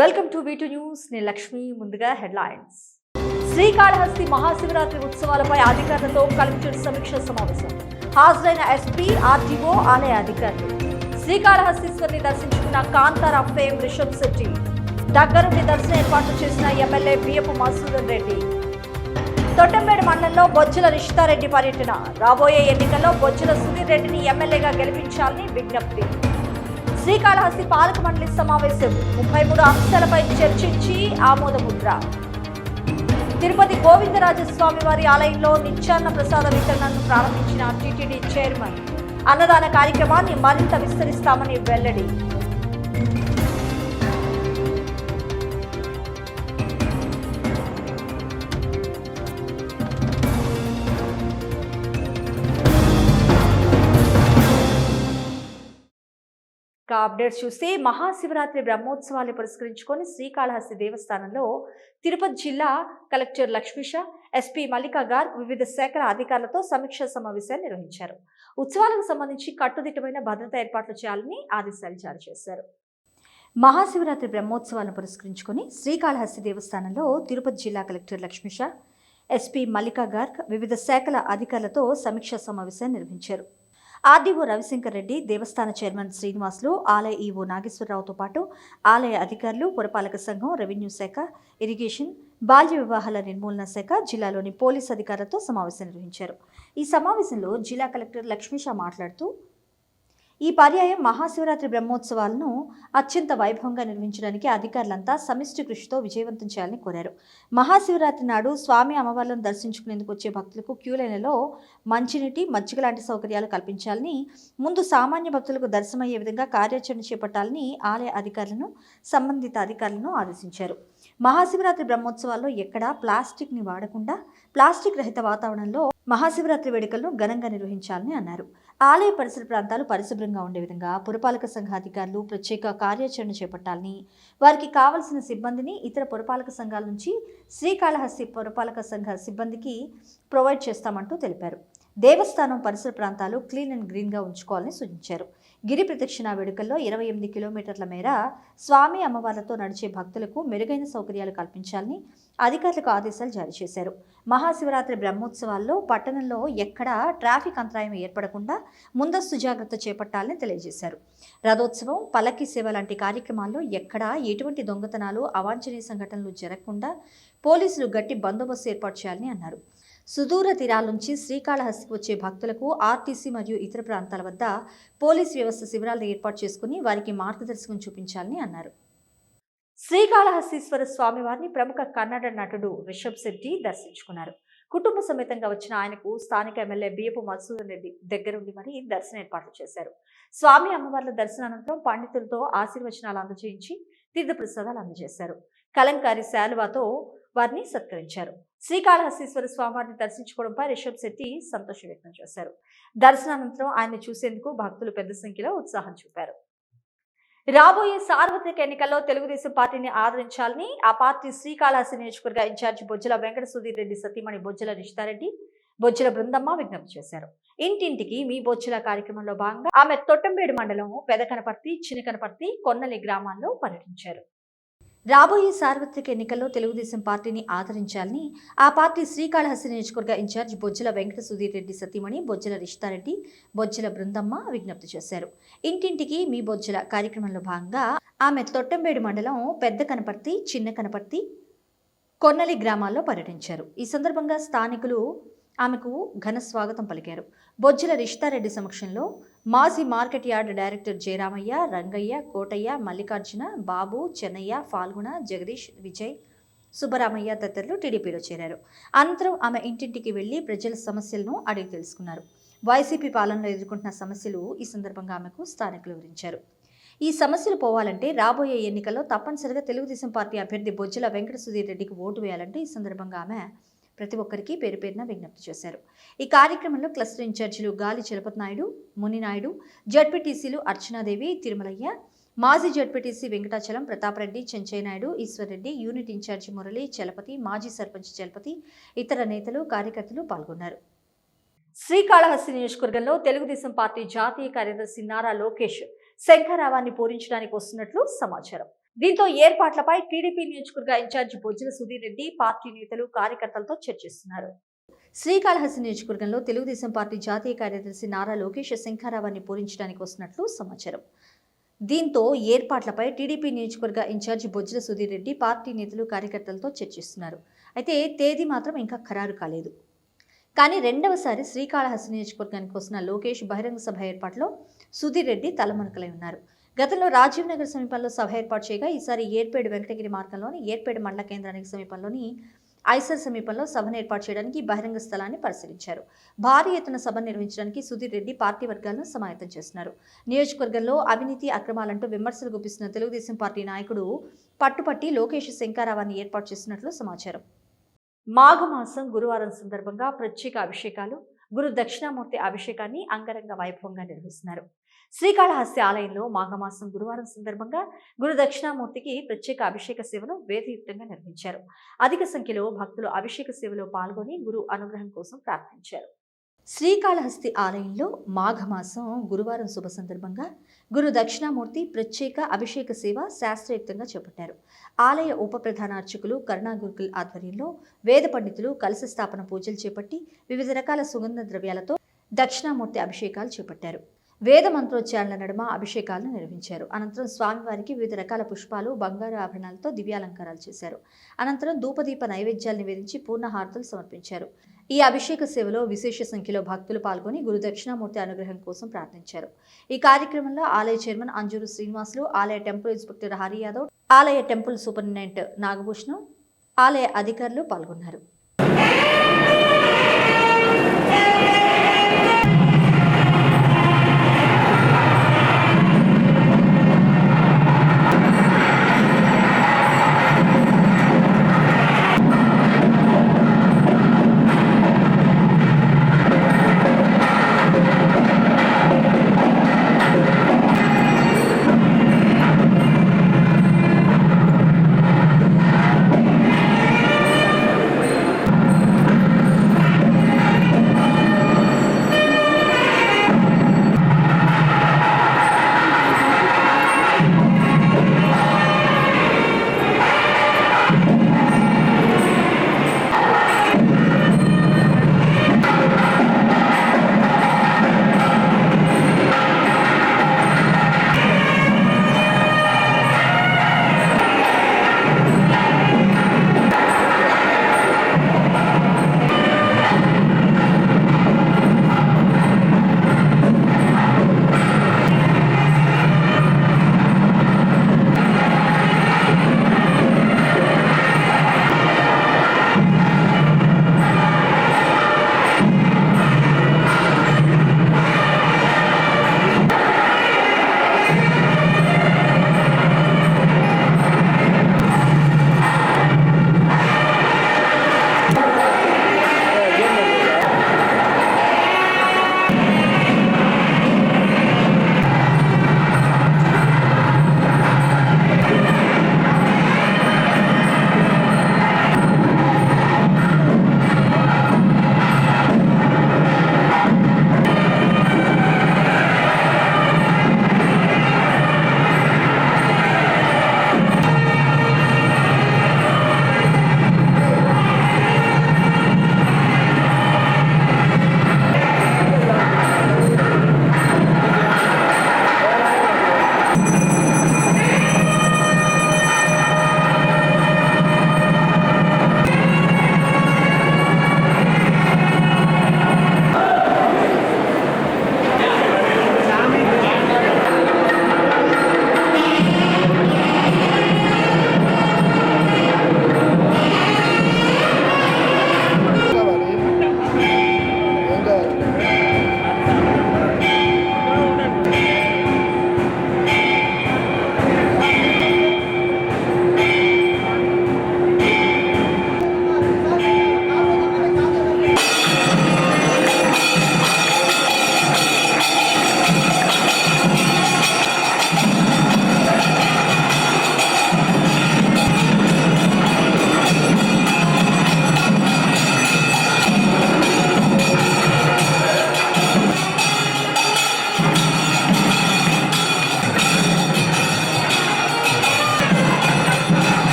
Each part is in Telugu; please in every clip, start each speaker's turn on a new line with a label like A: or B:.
A: Welcome to V2 news. నేను లక్ష్మి. ముందుగా హెడ్లైన్స్. శ్రీకాళహస్తి మహాశివరాత్రి ఉత్సవాలపై అధికారులతో కలెక్టర్ సమీక్ష సమావేశం. హాజరైన ఎస్పీ, ఆర్టీఓ, ఆలయ అధికారులు. శ్రీకాళహస్తీశ్వరిని దర్శించుకున్న కాంతారా ఫేమ్ రిషబ్ శెట్టి. దగ్గరుండి దర్శన ఏర్పాట్లు చేసిన ఎమ్మెల్యే బియ్యపు మసూదన్ రెడ్డి. తొట్టంబేడు మండలంలో బొజ్జల రిషితారెడ్డి పర్యటన. రాబోయే ఎన్నికల్లో బొజ్జల సుధీర్ రెడ్డిని ఎమ్మెల్యేగా గెలిపించాలని విజ్ఞప్తి. శ్రీకాళహస్తి పాలక మండలి సమావేశం. 33 అంశాలపై చర్చించి ఆమోదముద్ర. తిరుపతి గోవిందరాజస్వామి వారి ఆలయంలో నిత్యాన్న ప్రసాద వితరణను ప్రారంభించిన టీటీడీ చైర్మన్. అన్నదాన కార్యక్రమాన్ని మరింత విస్తరిస్తామని వెల్లడి. అప్డేట్స్ చూస్తే మహాశివరాత్రి బ్రహ్మోత్సవాలు పురస్కరించుకొని శ్రీకాళహస్తి దేవస్థానంలో తిరుపతి జిల్లా కలెక్టర్ లక్ష్మీష, ఎస్పీ మల్లికా గార్గ్ వివిధ శాఖల అధికారులతో సమీక్షా సమావేశాన్ని నిర్వహించారు. ఉత్సవాలకు సంబంధించి కట్టుదిట్టమైన భద్రతా ఏర్పాట్లు చేయాలని ఆదేశాలు జారీ చేశారు. మహాశివరాత్రి బ్రహ్మోత్సవాలను పురస్కరించుకొని శ్రీకాళహస్తి దేవస్థానంలో తిరుపతి జిల్లా కలెక్టర్ లక్ష్మీష, ఎస్పీ మల్లికా గార్గ్ వివిధ శాఖల అధికారులతో సమీక్షా సమావేశాన్ని నిర్వహించారు. ఆర్డీఓ రవిశంకర్ రెడ్డి, దేవస్థాన చైర్మన్ శ్రీనివాసులు, ఆలయ ఈవో నాగేశ్వరరావుతో పాటు ఆలయ అధికారులు, పురపాలక సంఘం, రెవెన్యూ శాఖ, ఇరిగేషన్, బాల్య వివాహాల నిర్మూలన శాఖ, జిల్లాలోని పోలీసు అధికారులతో సమావేశం నిర్వహించారు. ఈ సమావేశంలో జిల్లా కలెక్టర్ లక్ష్మీష మాట్లాడుతూ ఈ పర్యాయం మహాశివరాత్రి బ్రహ్మోత్సవాలను అత్యంత వైభవంగా నిర్వహించడానికి అధికారులంతా సమిష్టి కృషితో విజయవంతం చేయాలని కోరారు. మహాశివరాత్రి నాడు స్వామి అమ్మవార్లను దర్శించుకునేందుకు వచ్చే భక్తులకు క్యూలైన్లలో మంచినీటి, మజ్జిగ లాంటి సౌకర్యాలు కల్పించాలని, ముందు సామాన్య భక్తులకు దర్శనమయ్యే విధంగా కార్యాచరణ చేపట్టాలని ఆలయ అధికారులను, సంబంధిత అధికారులను ఆదేశించారు. మహాశివరాత్రి బ్రహ్మోత్సవాల్లో ఎక్కడా ప్లాస్టిక్ని వాడకుండా ప్లాస్టిక్ రహిత వాతావరణంలో మహాశివరాత్రి వేడుకలను ఘనంగా నిర్వహించాలని అన్నారు. ఆలయ పరిసర ప్రాంతాలు పరిశుభ్రంగా ఉండే విధంగా పురపాలక సంఘ అధికారులు ప్రత్యేక కార్యాచరణ చేపట్టాలని, వారికి కావలసిన సిబ్బందిని ఇతర పురపాలక సంఘాల నుంచి శ్రీకాళహస్తి పురపాలక సంఘ సిబ్బందికి ప్రొవైడ్ చేస్తామంటూ తెలిపారు. దేవస్థానం పరిసర ప్రాంతాలు క్లీన్ అండ్ గ్రీన్గా ఉంచుకోవాలని సూచించారు. గిరి ప్రదక్షిణ వేడుకల్లో 28 కిలోమీటర్ల మేర స్వామి అమ్మవార్లతో నడిచే భక్తులకు మెరుగైన సౌకర్యాలు కల్పించాలని అధికారులకు ఆదేశాలు జారీ చేశారు. మహాశివరాత్రి బ్రహ్మోత్సవాల్లో పట్టణంలో ఎక్కడా ట్రాఫిక్ అంతరాయం ఏర్పడకుండా ముందస్తు జాగ్రత్త చేపట్టాలని తెలియజేశారు. రథోత్సవం, పల్లకి సేవ లాంటి కార్యక్రమాల్లో ఎక్కడా ఎటువంటి దొంగతనాలు, అవాంఛనీయ సంఘటనలు జరగకుండా పోలీసులు గట్టి బందోబస్తు ఏర్పాటు చేయాలని అన్నారు. సుదూర తీరాల నుంచి శ్రీకాళహస్తికి వచ్చే భక్తులకు ఆర్టీసీ మరియు ఇతర ప్రాంతాల వద్ద పోలీస్ వ్యవస్థ శిబిరాలను ఏర్పాటు చేసుకుని వారికి మార్గదర్శకం చూపించాలని అన్నారు. శ్రీకాళహస్తీశ్వర స్వామివారిని ప్రముఖ కన్నడ నటుడు రిషబ్ శెట్టి దర్శించుకున్నారు. కుటుంబ సమేతంగా వచ్చిన ఆయనకు స్థానిక ఎమ్మెల్యే బియ్యపు మసూదన్ రెడ్డి దగ్గరుండి మరీ దర్శన ఏర్పాట్లు చేశారు. స్వామి అమ్మవార్ల దర్శనానంతరం పండితులతో ఆశీర్వచనాలు అందజేయించి తీర్థప్రసాదాలు అందజేశారు. కలంకారీ శాలువాతో వారిని సత్కరించారు. శ్రీకాళహస్తీశ్వర స్వామివారిని దర్శించుకోవడంపై రిషబ్ శెట్టి సంతోషం వ్యక్తం చేశారు. దర్శనానంతరం ఆయన్ని చూసేందుకు భక్తులు పెద్ద సంఖ్యలో ఉత్సాహం చూపారు. రాబోయే సార్వత్రిక ఎన్నికల్లో తెలుగుదేశం పార్టీని ఆదరించాలని ఆ పార్టీ శ్రీకాళహస్తి నియోజకవర్గ ఇన్ఛార్జి బొజ్జల వెంకట సుధీర్ రెడ్డి సతీమణి బొజ్జల రిషితారెడ్డి, బొజ్జల బృందమ్మ విజ్ఞప్తి చేశారు. ఇంటింటికి మీ బొజ్జల కార్యక్రమంలో భాగంగా ఆమె తొట్టంబేడు మండలం పెదకనపర్తి, చినకనపర్తి, కొన్నలి గ్రామాల్లో పర్యటించారు. రాబోయే సార్వత్రిక ఎన్నికల్లో తెలుగుదేశం పార్టీని ఆదరించాలని ఆ పార్టీ శ్రీకాళహస్తి నియోజకవర్గ ఇన్ఛార్జ్ బొజ్జల వెంకట సుధీర్ రెడ్డి సతీమణి బొజ్జల రిషితారెడ్డి, బొజ్జల బృందమ్మ విజ్ఞప్తి చేశారు. ఇంటింటికి మీ బొజ్జల కార్యక్రమంలో భాగంగా ఆమె తొట్టంబేడు మండలం పెద్ద కనపర్తి, చిన్న కనపర్తి, కొన్నలి గ్రామాల్లో పర్యటించారు. ఈ సందర్భంగా స్థానికులు ఆమెకు ఘన స్వాగతం పలికారు. బొజ్జల రిషితారెడ్డి సమక్షంలో మాజీ market yard director Jayaramaiah, Rangaiah, Kotaiah, Mallikarjuna, Babu, Chennaiah, Phalguna, Jagadish, Vijay, Subbaramaiah తదితరులు టీడీపీలో చేరారు. అనంతరం ఆమె ఇంటింటికి వెళ్లి ప్రజల సమస్యలను అడిగి తెలుసుకున్నారు. వైసీపీ పాలనలో ఎదుర్కొంటున్న సమస్యలు ఈ సందర్భంగా ఆమెకు స్థానికులు వివరించారు. ఈ సమస్యలు పోవాలంటే రాబోయే ఎన్నికల్లో తప్పనిసరిగా తెలుగుదేశం పార్టీ అభ్యర్థి బొజ్జల వెంకట సుధీర్ రెడ్డికి ఓటు వేయాలంటే ఈ సందర్భంగా ఆమె ప్రతి ఒక్కరికి పేరు పేరున విజ్ఞప్తి చేశారు. ఈ కార్యక్రమంలో క్లస్టర్ ఇన్ఛార్జీలు గాలి చలపతి నాయుడు, మునినాయుడు, జడ్పీటీసీలు అర్చనాదేవి, తిరుమలయ్య, మాజీ జడ్పీటీసీ వెంకటాచలం, ప్రతాపరెడ్డి, చెంచయ్యనాయుడు, ఈశ్వర్రెడ్డి, యూనిట్ ఇన్ఛార్జి మురళి, చలపతి, మాజీ సర్పంచ్ చలపతి, ఇతర నేతలు, కార్యకర్తలు పాల్గొన్నారు. శ్రీకాళహస్తి నియోజకవర్గంలో తెలుగుదేశం పార్టీ జాతీయ కార్యదర్శి నారా లోకేష్ శంఖారావాన్ని పూరించడానికి వస్తున్నట్లు సమాచారం. దీంతో ఏర్పాట్లపై టీడీపీ నియోజకవర్గ ఇన్ఛార్జి బొజ్జల సుధీర్ రెడ్డి పార్టీ నేతలు కార్యకర్తలతో చర్చిస్తున్నారు. శ్రీకాళహస్తి నియోజకవర్గంలో తెలుగుదేశం పార్టీ జాతీయ కార్యదర్శి నారా లోకేష్ శంఖారావాన్ని పూరించడానికి వస్తున్నట్లు సమాచారం. దీంతో ఏర్పాట్లపై టీడీపీ నియోజకవర్గ ఇన్ఛార్జి బొజ్జల సుధీర్ రెడ్డి పార్టీ నేతలు కార్యకర్తలతో చర్చిస్తున్నారు. అయితే తేదీ మాత్రం ఇంకా ఖరారు కాలేదు. కానీ రెండవసారి శ్రీకాళహస్తి నియోజకవర్గానికి వస్తున్న లోకేష్ బహిరంగ సభ ఏర్పాట్లో సుధీర్ రెడ్డి తలమునకలై ఉన్నారు. గతంలో రాజీవ్ నగర్ సమీపంలో సభ ఏర్పాటు చేయగా ఈసారి ఏర్పేడు వెంకటగిరి మార్గంలోని ఏర్పేడు మండల కేంద్రానికి సమీపంలోని ఐసర్ సమీపంలో సభను ఏర్పాటు చేయడానికి బహిరంగ స్థలాన్ని పరిశీలించారు. భారీ ఎత్తున సభను నిర్వహించడానికి సుధీర్ రెడ్డి పార్టీ వర్గాలను సమాయత్తం చేస్తున్నారు. నియోజకవర్గంలో అవినీతి అక్రమాలంటూ విమర్శలు గుప్పిస్తున్న తెలుగుదేశం పార్టీ నాయకుడు పట్టుపట్టి లోకేష్ శంఖారావాన్ని ఏర్పాటు చేస్తున్నట్లు సమాచారం. మాఘమాసం గురువారం సందర్భంగా ప్రత్యేక అభిషేకాలు, గురు దక్షిణామూర్తి అభిషేకాన్ని అంగరంగ వైభవంగా నిర్వహిస్తున్నారు. శ్రీకాళహస్తి ఆలయంలో మాఘమాసం గురువారం సందర్భంగా గురు దక్షిణామూర్తికి ప్రత్యేక అభిషేక సేవను వేదయుక్తంగా నిర్వహించారు. అధిక సంఖ్యలో భక్తులు అభిషేక సేవలో పాల్గొని గురు అనుగ్రహం కోసం ప్రార్థించారు. శ్రీకాళహస్తి ఆలయంలో మాఘమాసం గురువారం శుభ సందర్భంగా గురు దక్షిణామూర్తి ప్రత్యేక అభిషేక సేవ శాస్త్రయుక్తంగా చేపట్టారు. ఆలయ ఉప ప్రధాన అర్చకులు కరుణా గురుకుల్ ఆధ్వర్యంలో వేద పండితులు కలశ స్థాపన పూజలు చేపట్టి వివిధ రకాల సుగంధ ద్రవ్యాలతో దక్షిణామూర్తి అభిషేకాలు చేపట్టారు. వేద మంత్రోచ్చారణల నడుమ అభిషేకాలను నిర్వహించారు. అనంతరం స్వామివారికి వివిధ రకాల పుష్పాలు, బంగారు ఆభరణాలతో దివ్యాలంకారాలు చేశారు. అనంతరం ధూపదీప నైవేద్యాలు నివేదించి పూర్ణహారతులు సమర్పించారు. ఈ అభిషేక సేవలో విశేష సంఖ్యలో భక్తులు పాల్గొని గురు దక్షిణామూర్తి అనుగ్రహం కోసం ప్రార్థించారు. ఈ కార్యక్రమంలో ఆలయ చైర్మన్ అంజూరు శ్రీనివాసులు, ఆలయ టెంపుల్ ఇన్స్పెక్టర్ హరి యాదవ్, ఆలయ టెంపుల్ సూపరింటెండెంట్ నాగభూషణం, ఆలయ అధికారులు పాల్గొన్నారు.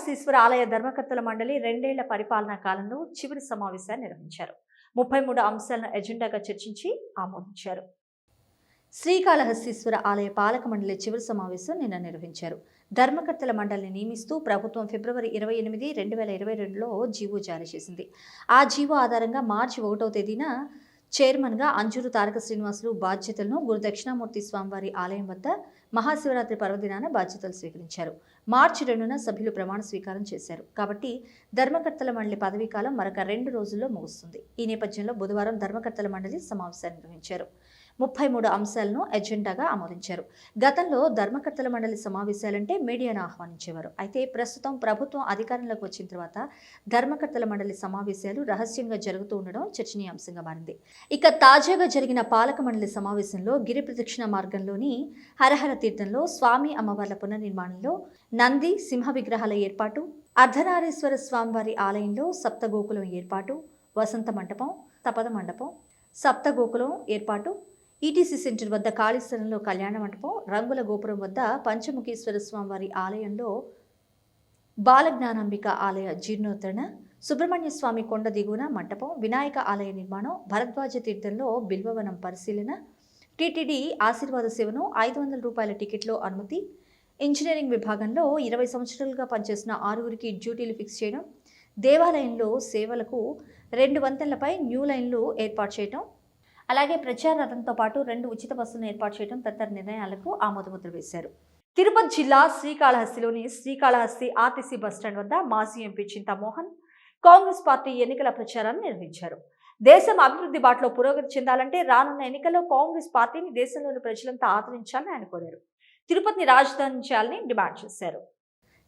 A: శ్రీకాళహస్తీశ్వర ఆలయ ధర్మకర్తల మండలి 2 ఏళ్ల పరిపాలనా కాలంలో చివరి సమావేశాన్ని నిర్వహించారు. 33 అంశాలను ఎజెండాగా చర్చించి ఆమోదించారు. శ్రీకాళహస్తీశ్వర ఆలయ పాలక మండలి చివరి సమావేశం నిన్న నిర్వహించారు. ధర్మకర్తల మండలిని నియమిస్తూ ప్రభుత్వం ఫిబ్రవరి 28, 2022లో జీవో జారీ చేసింది. ఆ జీవో ఆధారంగా మార్చి 1వ తేదీన చైర్మన్గా అంజూరు తారక శ్రీనివాసులు బాధ్యతలను గురు దక్షిణామూర్తి స్వామివారి ఆలయం వద్ద మహాశివరాత్రి పర్వదినాన బాధ్యతలు స్వీకరించారు. మార్చి 2న సభ్యులు ప్రమాణ స్వీకారం చేశారు. కాబట్టి ధర్మకర్తల మండలి పదవీ కాలం మరొక 2 రోజుల్లో ముగుస్తుంది. ఈ నేపథ్యంలో బుధవారం ధర్మకర్తల మండలి సమావేశాన్ని నిర్వహించారు. 33 అంశాలను ఎజెండాగా ఆమోదించారు. గతంలో ధర్మకర్తల మండలి సమావేశాలంటే మీడియాను ఆహ్వానించేవారు. అయితే ప్రస్తుతం ప్రభుత్వం అధికారంలోకి వచ్చిన తర్వాత ధర్మకర్తల మండలి సమావేశాలు రహస్యంగా జరుగుతూ ఉండడం చర్చనీయాంశంగా మారింది. ఇక తాజాగా జరిగిన పాలక మండలి సమావేశంలో గిరి ప్రదక్షిణ మార్గంలోని హరహర తీర్థంలో స్వామి అమ్మవార్ల పునర్నిర్మాణంలో నంది సింహ విగ్రహాల ఏర్పాటు, అర్ధనారీశ్వర స్వామివారి ఆలయంలో సప్తగోకులం ఏర్పాటు, వసంత మండపం, తపద మండపం, సప్తగోకులం ఏర్పాటు, ఈటీసీ సెంటర్ వద్ద ఖాళీ స్థలంలో కళ్యాణ మండపం, రంగుల గోపురం వద్ద పంచముఖేశ్వర స్వామివారి ఆలయంలో బాలజ్ఞానాంబిక ఆలయ జీర్ణోద్ధరణ, సుబ్రహ్మణ్య స్వామి కొండ దిగువన మంటపం, వినాయక ఆలయ నిర్మాణం, భరద్వాజ తీర్థంలో బిల్వవనం పరిశీలన, టీటీడీ ఆశీర్వాద సేవను 500 రూపాయల టికెట్లో అనుమతి, ఇంజనీరింగ్ విభాగంలో 20 సంవత్సరాలుగా పనిచేసిన 6గురికి డ్యూటీలు ఫిక్స్ చేయడం, దేవాలయంలో సేవలకు 2 వంతెనలపై న్యూ లైన్లు ఏర్పాటు చేయడం, అలాగే ప్రచార రథంతో పాటు 2 ఉచిత బస్సులను ఏర్పాటు చేయడం తదితర నిర్ణయాలకు ఆమోదముద్ర వేశారు. తిరుపతి జిల్లా శ్రీకాళహస్తిలోని శ్రీకాళహస్తి ఆర్టీసీ బస్టాండ్ వద్ద మాజీ ఎంపీ చింతామోహన్ కాంగ్రెస్ పార్టీ ఎన్నికల ప్రచారాన్ని నిర్వహించారు. దేశం అభివృద్ధి బాటలో పురోగతి చెందాలంటే రానున్న ఎన్నికల్లో కాంగ్రెస్ పార్టీని దేశంలోని ప్రజలంతా ఆదరించాలని ఆయన కోరారు. తిరుపతిని రాజధాని చేయాలని డిమాండ్ చేశారు.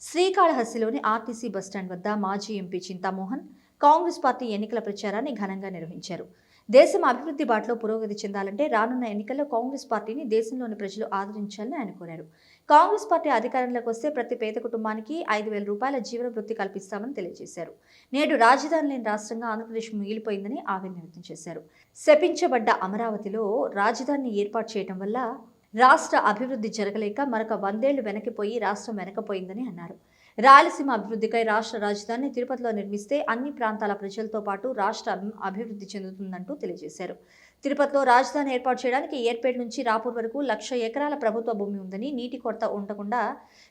A: శ్రీకాళహస్తిలోని ఆర్టీసీ బస్టాండ్ వద్ద మాజీ ఎంపీ చింతామోహన్ కాంగ్రెస్ పార్టీ ఎన్నికల ప్రచారాన్ని ఘనంగా నిర్వహించారు. దేశం అభివృద్ధి బాటలో పురోగతి చెందాలంటే రానున్న ఎన్నికల్లో కాంగ్రెస్ పార్టీని దేశంలోని ప్రజలు ఆదరించాలని ఆయన కోరారు. కాంగ్రెస్ పార్టీ అధికారంలోకి వస్తే ప్రతి పేద కుటుంబానికి 5,000 రూపాయల జీవన వృత్తి కల్పిస్తామని తెలియజేశారు. నేడు రాజధాని లేని రాష్ట్రంగా ఆంధ్రప్రదేశ్ మిగిలిపోయిందని ఆవేదన వ్యక్తం చేశారు. శపించబడ్డ అమరావతిలో రాజధానిని ఏర్పాటు చేయడం వల్ల రాష్ట్ర అభివృద్ధి జరగలేక మరొక 100 ఏళ్లు వెనక్కిపోయి రాష్ట్రం వెనకపోయిందని అన్నారు. రాయలసీమ అభివృద్ధికై రాష్ట్ర రాజధానిని తిరుపతిలో నిర్మిస్తే అన్ని ప్రాంతాల ప్రజలతో పాటు రాష్ట్రం అభివృద్ధి చెందుతుందంటూ తెలియజేశారు. తిరుపతిలో రాజధాని ఏర్పాటు చేయడానికి ఏర్పేట నుంచి రాపూర్ వరకు 1,00,000 ఎకరాల ప్రభుత్వ భూమి ఉందని, నీటి కొరత ఉండకుండా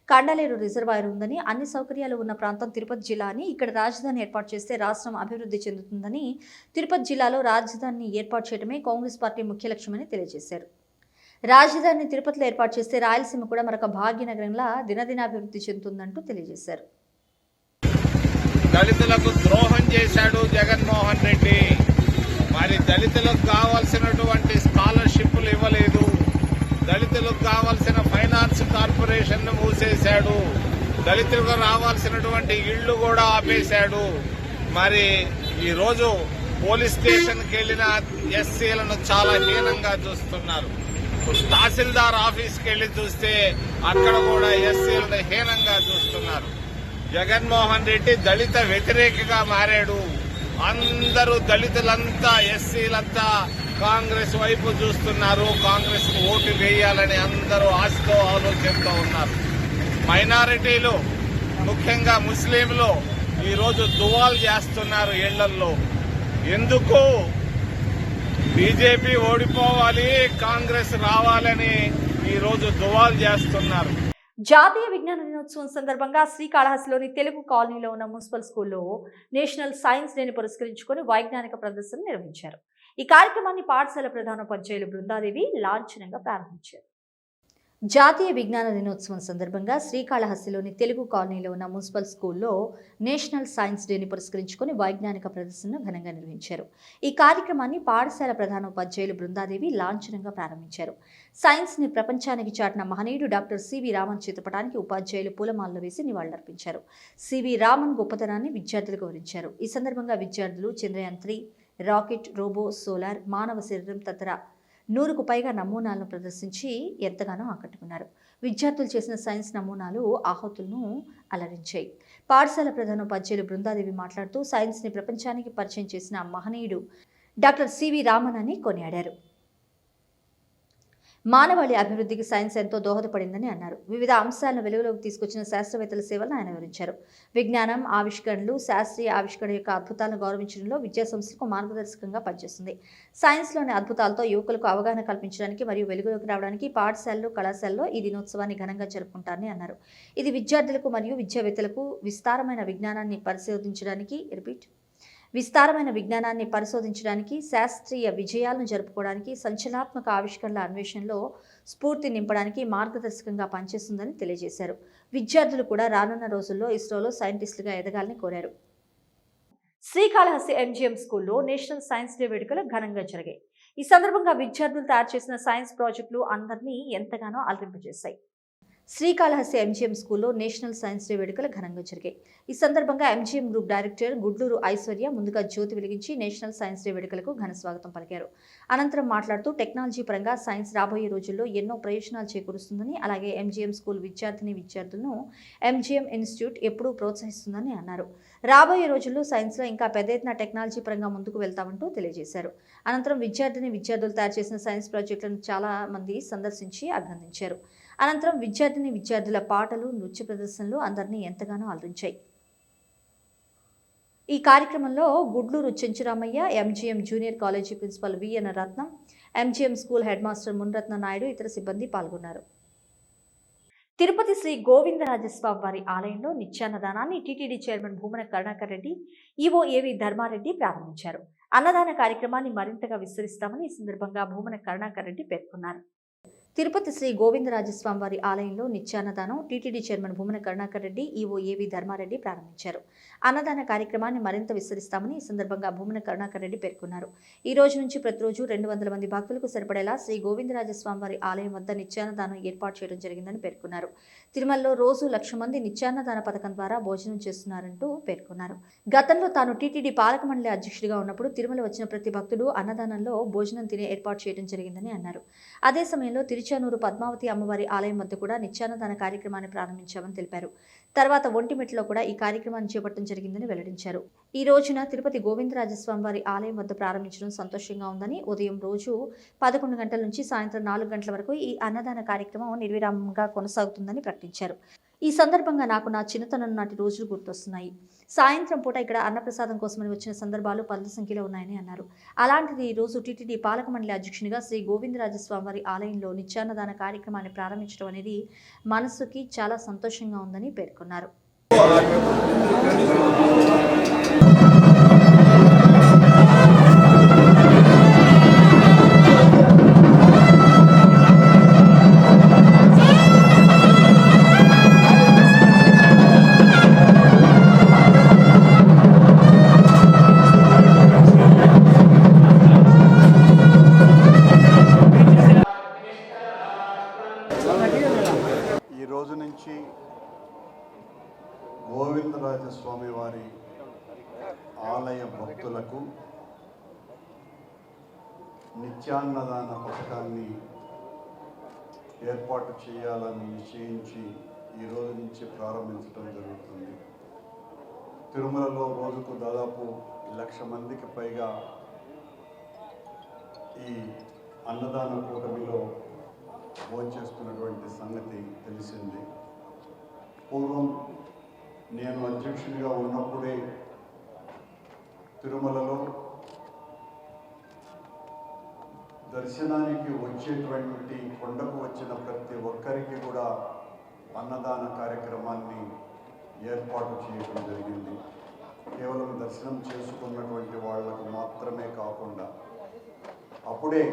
A: కండలేరు రిజర్వాయర్ ఉందని, అన్ని సౌకర్యాలు ఉన్న ప్రాంతం తిరుపతి జిల్లా అని, ఇక్కడ రాజధాని ఏర్పాటు చేస్తే రాష్ట్రం అభివృద్ధి చెందుతుందని, తిరుపతి జిల్లాలో రాజధానిని ఏర్పాటు చేయడమే కాంగ్రెస్ పార్టీ ముఖ్య లక్ష్యమని తెలియజేశారు. రాజధానిని తిరుపతిలో ఏర్పాటు చేస్తే రాయలసీమ కూడా మరొక భాగ్యనగరంలా దినదినాభివృద్ధి చెందుతుందంటూ తెలియజేశారు.
B: దళితులకు ద్రోహం చేశాడు జగన్మోహన్ రెడ్డి. మరి దళితులకు కావాల్సినటువంటి స్కాలర్షిప్లు ఇవ్వలేదు. దళితులకు కావాల్సిన ఫైనాన్స్ కార్పొరేషన్ మూసేశాడు. దళితులకు రావాల్సినటువంటి ఇళ్లు కూడా ఆపేశాడు. మరి ఈరోజు పోలీస్ స్టేషన్కి వెళ్లిన ఎస్సీలను చాలా హీనంగా చూస్తున్నారు. తహసీల్దార్ ఆఫీస్కి వెళ్లి చూస్తే అక్కడ కూడా ఎస్సీలను హీనంగా చూస్తున్నారు. జగన్మోహన్ రెడ్డి దళిత వ్యతిరేకగా మారాడు. అందరూ దళితులంతా ఎస్సీలంతా కాంగ్రెస్ వైపు చూస్తున్నారు. కాంగ్రెస్ కు ఓటు వేయాలని అందరూ ఆశతో ఆలోచిస్తూ ఉన్నారు. మైనారిటీలు ముఖ్యంగా ముస్లింలు ఈరోజు దువాలు చేస్తున్నారు ఇళ్లల్లో. ఎందుకు? బీజేపీ ఓడిపోవాలి, కాంగ్రెస్ రావాలని ఈరోజు దువాలు చేస్తున్నారు.
A: జాతీయ విజ్ఞాన దినోత్సవం సందర్భంగా శ్రీకాళహస్తిలోని తెలుగు కాలనీలో ఉన్న మున్సిపల్ స్కూల్లో నేషనల్ సైన్స్ డేని పురస్కరించుకొని వైజ్ఞానిక ప్రదర్శన నిర్వహించారు. ఈ కార్యక్రమాన్ని పాఠశాల ప్రధానోపాధ్యాయులు బృందాదేవి లాంఛనంగా ప్రారంభించారు. జాతీయ విజ్ఞాన దినోత్సవం సందర్భంగా శ్రీకాళహస్తిలోని తెలుగు కాలనీలో ఉన్న మున్సిపల్ స్కూల్లో నేషనల్ సైన్స్ డేని పురస్కరించుకొని వైజ్ఞానిక ప్రదర్శనను ఘనంగా నిర్వహించారు. ఈ కార్యక్రమాన్ని పాఠశాల ప్రధానోపాధ్యాయులు బృందాదేవి లాంఛనంగా ప్రారంభించారు. సైన్స్ ని ప్రపంచానికి చాటిన మహనీయుడు డాక్టర్ సివి రామన్ చిత్రపటానికి ఉపాధ్యాయులు పూలమాలలు వేసి నివాళులర్పించారు. సివి రామన్ గొప్పతనాన్ని విద్యార్థులకు వివరించారు. ఈ సందర్భంగా విద్యార్థులు చంద్రయాన్ 3, రాకెట్, రోబో, సోలార్, మానవ శరీరం తదితర 100కు పైగా నమూనాలను ప్రదర్శించి ఎంతగానో ఆకట్టుకున్నారు. విద్యార్థులు చేసిన సైన్స్ నమూనాలు ఆహుతులను అలరించాయి. పాఠశాల ప్రధానోపాధ్యాయులు బృందాదేవి మాట్లాడుతూ సైన్స్ ని ప్రపంచానికి పరిచయం చేసిన మహనీయుడు డాక్టర్ సివి రామన్ అని కొనియాడారు. మానవాళి అభివృద్ధికి సైన్స్ ఎంతో దోహదపడిందని అన్నారు. వివిధ అంశాలను వెలుగులోకి తీసుకొచ్చిన శాస్త్రవేత్తల సేవలను ఆయన వివరించారు. విజ్ఞానం, ఆవిష్కరణలు, శాస్త్రీయ ఆవిష్కరణ యొక్క అద్భుతాలను గౌరవించడంలో విద్యాసంస్థలకు మార్గదర్శకంగా పనిచేస్తుంది. సైన్స్లోని అద్భుతాలతో యువకులకు అవగాహన కల్పించడానికి మరియు వెలుగులోకి రావడానికి పాఠశాలలు, కళాశాలలో ఈ దినోత్సవాన్ని ఘనంగా జరుపుకుంటారని అన్నారు. ఇది విద్యార్థులకు మరియు విద్యావేత్తలకు విస్తారమైన విజ్ఞానాన్ని పరిశోధించడానికి, శాస్త్రీయ విజయాలను జరుపుకోవడానికి, సంచలనాత్మక ఆవిష్కరణల అన్వేషణలో స్ఫూర్తి నింపడానికి మార్గదర్శకంగా పనిచేస్తుందని తెలియజేశారు. విద్యార్థులు కూడా రానున్న రోజుల్లో ఇస్రోలో సైంటిస్టులుగా ఎదగాలని కోరారు. శ్రీకాళహస్తి ఎంజీఎం స్కూల్లో నేషనల్ సైన్స్ డే వేడుకలు ఘనంగా జరిగాయి. ఈ సందర్భంగా విద్యార్థులు తయారు చేసిన సైన్స్ ప్రాజెక్టులు అందరినీ ఎంతగానో అలరింపజేశాయి. శ్రీకాళహస్తి ఎంజీఎం స్కూల్లో నేషనల్ సైన్స్ డే వేడుకలు ఘనంగా జరిగాయి. ఈ సందర్భంగా MGM group director Gudluru Aishwarya ముందుగా జ్యోతి వెలిగించి నేషనల్ సైన్స్ డే వేడుకలకు ఘన స్వాగతం పలికారు. అనంతరం మాట్లాడుతూ టెక్నాలజీ పరంగా సైన్స్ రాబోయే రోజుల్లో ఎన్నో ప్రయోజనాలు చేకూరుస్తుందని, అలాగే ఎంజీఎం స్కూల్ విద్యార్థులను ఎంజీఎం ఇన్స్టిట్యూట్ ఎప్పుడూ ప్రోత్సహిస్తుందని అన్నారు. రాబోయే రోజుల్లో సైన్స్లో ఇంకా పెద్ద ఎత్తున టెక్నాలజీ పరంగా ముందుకు వెళ్తామంటూ తెలియజేశారు. అనంతరం విద్యార్థులు తయారు చేసిన సైన్స్ ప్రాజెక్టులను చాలా మంది సందర్శించి అభినందించారు. అనంతరం విద్యార్థుల పాటలు, నృత్య ప్రదర్శనలు అందరినీ ఎంతగానో అలరించాయి. ఈ కార్యక్రమంలో Gudluru Chenchuramaiah, MGM junior college principal VN Ratnam, MGM school head master Munratna Naidu, ఇతర సిబ్బంది పాల్గొన్నారు. తిరుపతి శ్రీ గోవిందరాజస్వామి వారి ఆలయంలో నిత్యాన్నదానాన్ని TTD chairman Bhumana Karunakar Reddy, EO AV Dharma Reddy ప్రారంభించారు. అన్నదాన కార్యక్రమాన్ని మరింతగా విస్తరిస్తామని ఈ సందర్భంగా భూమన కరుణాకర్ రెడ్డి పేర్కొన్నారు. తిరుపతి శ్రీ గోవిందరాజస్వామి వారి ఆలయంలో నిత్యాన్నదానం TTD chairman Bhumana Karunakar Reddy, EO AV Dharma Reddy ప్రారంభించారు. అన్నదాన కార్యక్రమాన్ని మరింత విస్తరిస్తామని ఈ సందర్భంగా భూమన కరుణాకర్ రెడ్డి పేర్కొన్నారు. ఈ రోజు నుంచి ప్రతిరోజు 200 మంది భక్తులకు సరిపడేలా శ్రీ గోవిందరాజస్వామి వారి ఆలయం వద్ద నిత్యాన్నదానం ఏర్పాటు చేయడం జరిగిందని పేర్కొన్నారు. తిరుమలలో రోజు 1,00,000 మంది నిత్యాన్నదాన పథకం ద్వారా భోజనం చేస్తున్నారంటూ పేర్కొన్నారు. గతంలో తాను టీటీడీ పాలక మండలి అధ్యక్షుడిగా ఉన్నప్పుడు తిరుమల వచ్చిన ప్రతి భక్తుడు అన్నదానంలో భోజనం తినే ఏర్పాటు చేయడం జరిగిందని అన్నారు. అదే సమయంలో తిరుచానూరు పద్మావతి అమ్మవారి ఆలయం వద్ద కూడా నిత్యాన్నదాన కార్యక్రమాన్ని ప్రారంభించామని తెలిపారు. తర్వాత ఒంటిమిట్టలో కూడా ఈ కార్యక్రమాన్ని చేపట్టడం జరిగిందని వెల్లడించారు. ఈ రోజున తిరుపతి గోవిందరాజస్వామి వారి ఆలయం వద్ద ప్రారంభించడం సంతోషంగా ఉందని, ఉదయం రోజు 11 గంటల నుంచి సాయంత్రం 4 గంటల వరకు ఈ అన్నదాన కార్యక్రమం నిర్విరామంగా కొనసాగుతుందని ప్రకటించారు. ఈ సందర్భంగా నాకు నా చిన్నతనం నాటి రోజులు గుర్తొస్తున్నాయి. సాయంత్రం పూట ఇక్కడ అన్నప్రసాదం కోసమని వచ్చిన సందర్భాలు 10 సంఖ్యలో ఉన్నాయని అన్నారు. అలాంటిది ఈ రోజు టీటీడీ పాలక మండలి అధ్యక్షునిగా శ్రీ గోవిందరాజస్వామి వారి ఆలయంలో నిత్యాన్నదాన కార్యక్రమాన్ని ప్రారంభించడం అనేది మనస్సుకి చాలా సంతోషంగా ఉందని పేర్కొన్నారు.
C: ఈ రోజు నుంచి గోవిందరాజస్వామి వారి ఆలయ భక్తులకు నిత్యాన్నదాన పథకాన్ని ఏర్పాటు చేయాలని నిశ్చయించి ఈ రోజు నుంచి ప్రారంభించడం జరుగుతుంది. తిరుమలలో రోజుకు దాదాపు 1,00,000 మందికి పైగా ఈ అన్నదాన కూటమిలో భోంచేస్తున్నటువంటి సంగతి తెలిసింది. పూర్వం నేను అధ్యక్షుడిగా ఉన్నప్పుడే తిరుమలలో దర్శనానికి వచ్చేటువంటి కొండకు వచ్చిన ప్రతి ఒక్కరికి కూడా అన్నదాన కార్యక్రమాన్ని ఏర్పాటు చేయడం జరిగింది. కేవలం దర్శనం చేసుకున్నటువంటి వాళ్లకు మాత్రమే కాకుండా అప్పుడే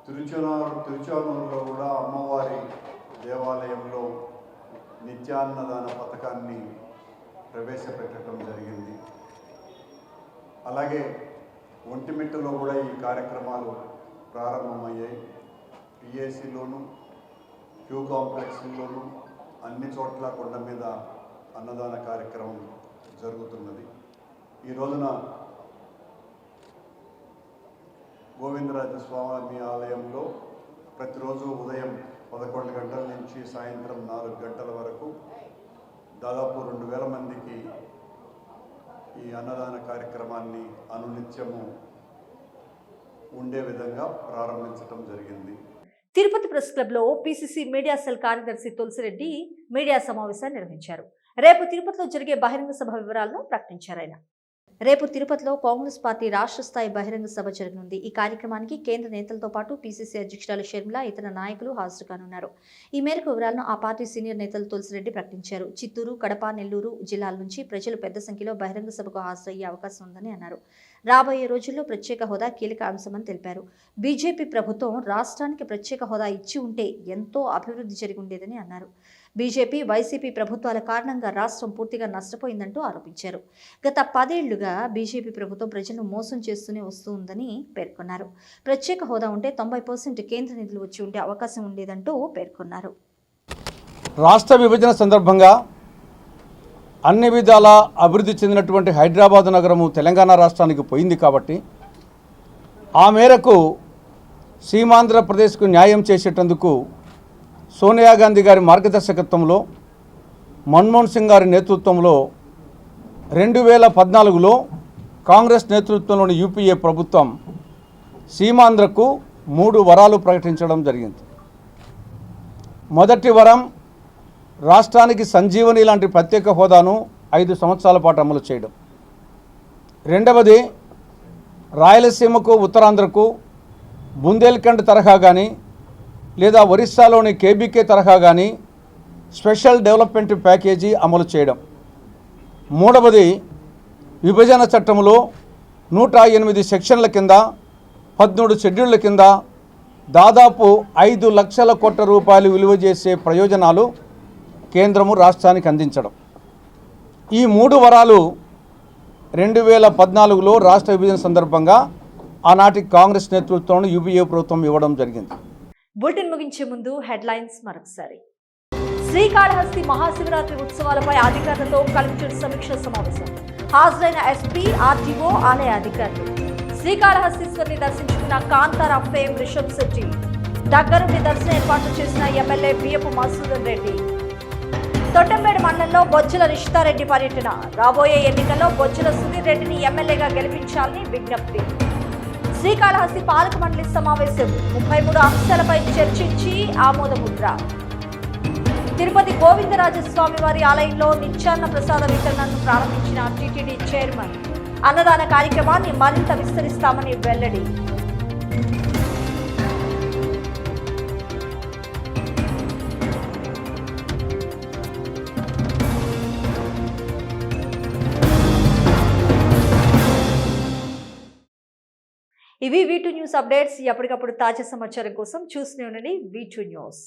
C: తిరుచానూరులో కూడా అమ్మవారి దేవాలయంలో నిత్యాన్నదాన పథకాన్ని ప్రవేశపెట్టడం జరిగింది. అలాగే ఒంటిమిట్టలో కూడా ఈ కార్యక్రమాలు ప్రారంభమయ్యాయి. పిఏసీలోను, క్యూ కాంప్లెక్స్లోను అన్ని చోట్ల కొండ మీద అన్నదాన కార్యక్రమం జరుగుతున్నది. ఈ రోజున గోవిందరాజస్వామి ఆలయంలో ప్రతిరోజు ఉదయం 11 గంటల నుంచి సాయంత్రం 4 గంటల వరకు దాదాపు 2,000 మందికి ఈ అన్నదాన కార్యక్రమాన్ని అనునిత్యము ఉండే విధంగా ప్రారంభించడం జరిగింది.
A: తిరుపతి ప్రెస్ క్లబ్లో పీసీసీ మీడియా సెల్ కార్యదర్శి తులసిరెడ్డి మీడియా సమావేశాన్ని నిర్వహించారు. రేపు తిరుపతిలో జరిగే బహిరంగ సభ వివరాలను ప్రకటించారు ఆయన. రేపు తిరుపతిలో కాంగ్రెస్ పార్టీ రాష్ట్ర స్థాయి బహిరంగ సభ జరగనుంది. ఈ కార్యక్రమానికి కేంద్ర నేతలతో పాటు పీసీసీ అధ్యక్షురాలు షర్మిల, ఇతర నాయకులు హాజరు కానున్నారు. ఈ మేరకు వివరాలను ఆ పార్టీ సీనియర్ నేతలు తులసిరెడ్డి ప్రకటించారు. చిత్తూరు, కడప, నెల్లూరు జిల్లాల నుంచి ప్రజలు పెద్ద సంఖ్యలో బహిరంగ సభకు హాజరయ్యే అవకాశం ఉందని అన్నారు. రాబోయే రోజుల్లో ప్రత్యేక హోదా కీలక అంశమని తెలిపారు. బీజేపీ ప్రభుత్వం రాష్ట్రానికి ప్రత్యేక హోదా ఇచ్చి ఉంటే ఎంతో అభివృద్ధి జరిగి ఉండేదని అన్నారు. బీజేపీ, వైసీపీ ప్రభుత్వాల కారణంగా రాష్ట్రం పూర్తిగా నష్టపోయిందంటూ ఆరోపించారు. గత 10 ఏళ్లుగా బీజేపీ ప్రభుత్వం ప్రజలను మోసం చేస్తూనే వస్తుందని పేర్కొన్నారు. ప్రత్యేక హోదా ఉంటే 90% కేంద్ర నిధులు వచ్చి ఉండే అవకాశం ఉండేదంటూ పేర్కొన్నారు.
D: రాష్ట్ర విభజన సందర్భంగా అన్ని విధాల అభివృద్ధి చెందినటువంటి హైదరాబాద్ నగరము తెలంగాణ రాష్ట్రానికి పోయింది కాబట్టి ఆ మేరకు సీమాంధ్రప్రదేశ్కు న్యాయం చేసేటందుకు సోనియా గాంధీ గారి మార్గదర్శకత్వంలో, మన్మోహన్ సింగ్ గారి నేతృత్వంలో 2014లో కాంగ్రెస్ నేతృత్వంలోని యూపీఏ ప్రభుత్వం సీమాంధ్రకు 3 వరాలు ప్రకటించడం జరిగింది. మొదటి వరం, రాష్ట్రానికి సంజీవని లాంటి ప్రత్యేక హోదాను 5 సంవత్సరాల పాటు అమలు చేయడం. రెండవది, రాయలసీమకు, ఉత్తరాంధ్రకు బుందేల్ఖండ్ తరహా కానీ లేదా ఒరిస్సాలోని కేబీకే తరహా కానీ స్పెషల్ డెవలప్మెంట్ ప్యాకేజీ అమలు చేయడం. మూడవది, విభజన చట్టంలో 108 సెక్షన్ల కింద 13 షెడ్యూళ్ల కింద దాదాపు 5 లక్షల కోట్ల రూపాయలు విలువ చేసే ప్రయోజనాలు కేంద్రము రాష్ట్రానికి అందించడం. ఈ 3 వరాలు 2014లో రాష్ట్ర విభజన సందర్భంగా ఆనాటి కాంగ్రెస్ నేతృత్వంలో యూపీఏ ప్రభుత్వం ఇవ్వడం జరిగింది.
A: బులెటిన్ ముగించే ముందు హెడ్లైన్స్ మరొకసారి. శ్రీకాళహస్తి మహాశివరాత్రి ఉత్సవాలపై అధికారులతో కలెక్టర్ సమీక్ష సమావేశం. హాజరైన ఎస్పీ, ఆర్టీఓ, ఆలయ అధికారులు. శ్రీకాళహస్తీశ్వరిని దర్శించుకున్న కాంతారా ఫేమ్ రిషబ్ శెట్టి. దగ్గరుండి దర్శన ఏర్పాట్లు చేసిన ఎమ్మెల్యే బియ్యపు మసూదన్ రెడ్డి. తొట్టంపేట మండలంలో బొజ్జల రిషితారెడ్డి పర్యటన. రాబోయే ఎన్నికల్లో బొజ్జల సుధీర్ రెడ్డిని ఎమ్మెల్యేగా గెలిపించాలని విజ్ఞప్తి. శ్రీకాళహస్తి పాలక మండలి సమావేశం. 33 అంశాలపై చర్చించి ఆమోదముద్ర. తిరుపతి గోవిందరాజస్వామి వారి ఆలయంలో నిత్యాన్న ప్రసాద వితరణను ప్రారంభించిన టీటీడీ చైర్మన్. అన్నదాన కార్యక్రమాన్ని మరింత విస్తరిస్తామని వెల్లడి. ఇవి V2 న్యూస్ అప్డేట్స్. ఎప్పటికప్పుడు తాజా సమాచారం కోసం చూస్తూనే ఉండండి V2 న్యూస్.